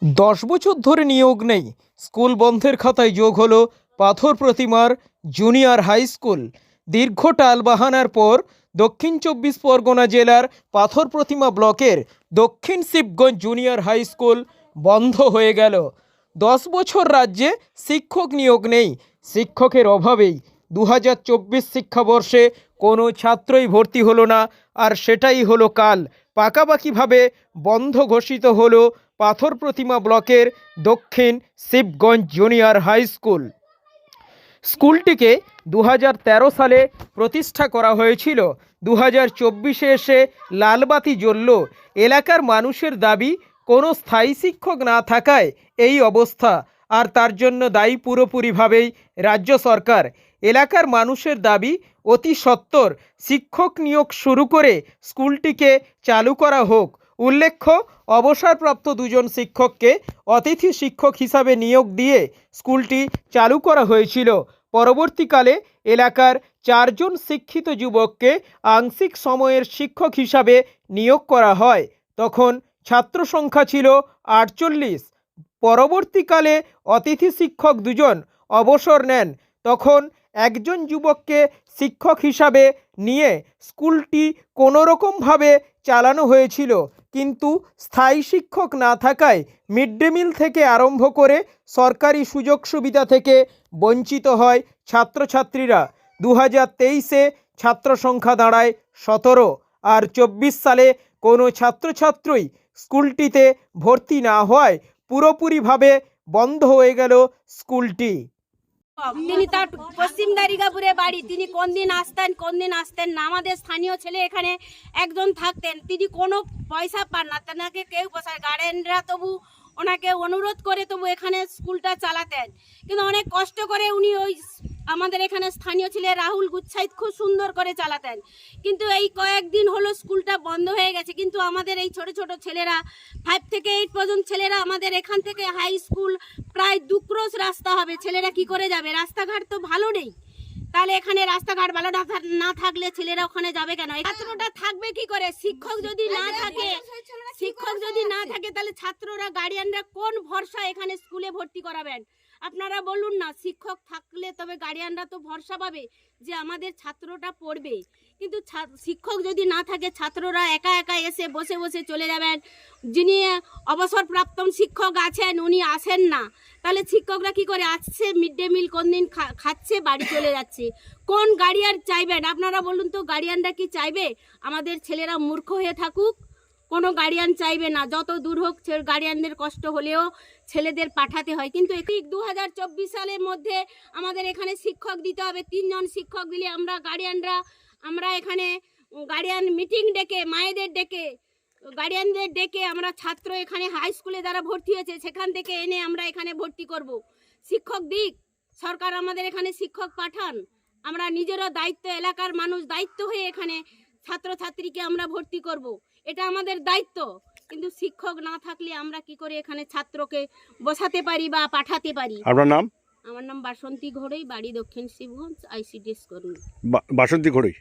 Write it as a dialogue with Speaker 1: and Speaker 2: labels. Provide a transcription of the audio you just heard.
Speaker 1: 10 বছর ধরে নিয়োগ নেই, স্কুল বন্ধের খাতায় যোগ হলো পাথর প্রতিমার জুনিয়র হাই স্কুল। দীর্ঘ টালবাহানার পর দক্ষিণ 24 পরগনা জেলার পাথর প্রতিমা ব্লকের দক্ষিণ শিবগঞ্জ জুনিয়র হাই স্কুল বন্ধ হয়ে গেল। 10 বছর রাজ্যে শিক্ষক নিয়োগ নেই, শিক্ষকের অভাবেই 2024 শিক্ষাবর্ষে কোনো ছাত্রই ভর্তি হলো না। আর সেটাই হলো কাল পাকাপাকিভাবে বন্ধ ঘোষিত হলো পাথর প্রতিমা ব্লকের দক্ষিণ শিবগঞ্জ জুনিয়র হাই স্কুল। স্কুলটিকে 2013 সালে প্রতিষ্ঠা করা হয়েছিল। 2024-এ এসে লালবাতি জ্বলল। এলাকার মানুষের দাবি, কোনো স্থায়ী শিক্ষক না থাকায় এই অবস্থা, আর তার জন্য দায়ী পুরোপুরিভাবেই রাজ্য সরকার। এলাকার মানুষের দাবি, অতি সত্বর শিক্ষক নিয়োগ শুরু করে স্কুলটিকে চালু করা হোক। উল্লেখ্য, অবসরপ্রাপ্ত 2জন শিক্ষককে অতিথি শিক্ষক হিসাবে নিয়োগ দিয়ে স্কুলটি চালু করা হয়েছিল। পরবর্তীকালে এলাকার 4 জন শিক্ষিত যুবককে আংশিক সময়ের শিক্ষক হিসাবে নিয়োগ করা হয়। তখন ছাত্র সংখ্যা ছিল 48। পরবর্তীকালে অতিথি শিক্ষক 2 জন অবসর নেন। তখন 1 জন যুবককে শিক্ষক হিসাবে নিয়ে স্কুলটি কোনোরকমভাবে চালানো হয়েছিল। কিন্তু স্থায়ী শিক্ষক না থাকায় মিড ডে মিল থেকে আরম্ভ করে সরকারি সুযোগ সুবিধা থেকে বঞ্চিত হয় ছাত্রছাত্রীরা। 2023-এ ছাত্র সংখ্যা দাঁড়ায় 17, আর 24 সালে কোনো ছাত্রছাত্রী স্কুলটিতে ভর্তি না হওয়ায় পুরোপুরিভাবে বন্ধ হয়ে গেল স্কুলটি।
Speaker 2: তিনি তার পশ্চিম দারিগাপুরে বাড়ি, তিনি কোন দিন আসতেন না। আমাদের স্থানীয় ছেলে এখানে একজন থাকতেন, তিনি কোনো পয়সা পান না, তেনাকে কেউ বসায়, গার্ডেনরা তবু ওনাকে অনুরোধ করে তবু এখানে স্কুলটা চালাতেন। কিন্তু অনেক কষ্ট করে উনি ওই আমাদের এখানে স্থানীয় ছেলে রাহুল গুচ্ছাইত খুব সুন্দর করে চালাতেন। কিন্তু এই কয়েকদিন হলো স্কুলটা বন্ধ হয়ে গেছে। কিন্তু আমাদের এই ছোট ছোট ছেলেরা 5 থেকে 8 পর্যন্ত ছেলেরা, আমাদের এখান থেকে হাই স্কুল প্রায় 2 ক্রস রাস্তা হবে, ছেলেরা কি করে যাবে? রাস্তাঘাট তো ভালো নেই। তাহলে এখানে রাস্তাঘাট ভালো না থাকলে ছেলেরা ওখানে যাবে কেন? ছাত্রটা থাকবে কি করে? শিক্ষক যদি না থাকে তাহলে ছাত্ররা, গার্ডিয়ানরা কোন ভরসা এখানে স্কুলে ভর্তি করাবেন? আপনারা বলুন না। শিক্ষক থাকলে তবে গার্ডিয়ানরা তো ভরসা পাবে যে আমাদের ছাত্রটা পড়বে। কিন্তু শিক্ষক যদি না থাকে, ছাত্ররা একা একা এসে বসে বসে চলে যাবেন। যিনি অবসরপ্রাপ্ত শিক্ষক আছেন উনি আসেন না, তাহলে শিক্ষকরা কি করে আসছে? মিড ডে মিল কোন দিন খাচ্ছে, বাড়ি চলে যাচ্ছে। কোন গার্ডিয়ান চাইবেন? আপনারা বলুন তো, গার্ডিয়ানরা কি চাইবে আমাদের ছেলেরা মূর্খ হয়ে থাকুক? কোনো গার্ডিয়ান চাইবে না। যত দূর হোক গার্ডিয়ানদের কষ্ট হলেও ছেলেদের পাঠাতে হয়। কিন্তু 2024 সালের মধ্যে আমাদের এখানে শিক্ষক দিতে হবে। 3 জন শিক্ষক দিলে আমরা এখানে গার্ডিয়ান মিটিং ডেকে, মায়েদের ডেকে, গার্ডিয়ানদের ডেকে আমরা ছাত্র এখানে হাই স্কুলে যারা ভর্তি হয়েছে সেখান থেকে এনে আমরা এখানে ভর্তি করব। শিক্ষক দিক, সরকার আমাদের এখানে শিক্ষক পাঠান। আমরা নিজেরও দায়িত্ব, এলাকার মানুষ দায়িত্ব হয়ে এখানে ছাত্রছাত্রীকে আমরা ভর্তি করব। এটা আমাদের দায়িত্ব। কিন্তু শিক্ষক না থাকলে আমরা কি করে এখানে ছাত্রকে বসাতে পারি বা পাঠাতে পারি?
Speaker 3: আপনার নাম?
Speaker 2: আমার নাম বাসন্তী ঘড়ই, বাড়ি দক্ষিণ শিবগঞ্জ, ICDS কর্মী।
Speaker 3: বাসন্তী ঘড়ই।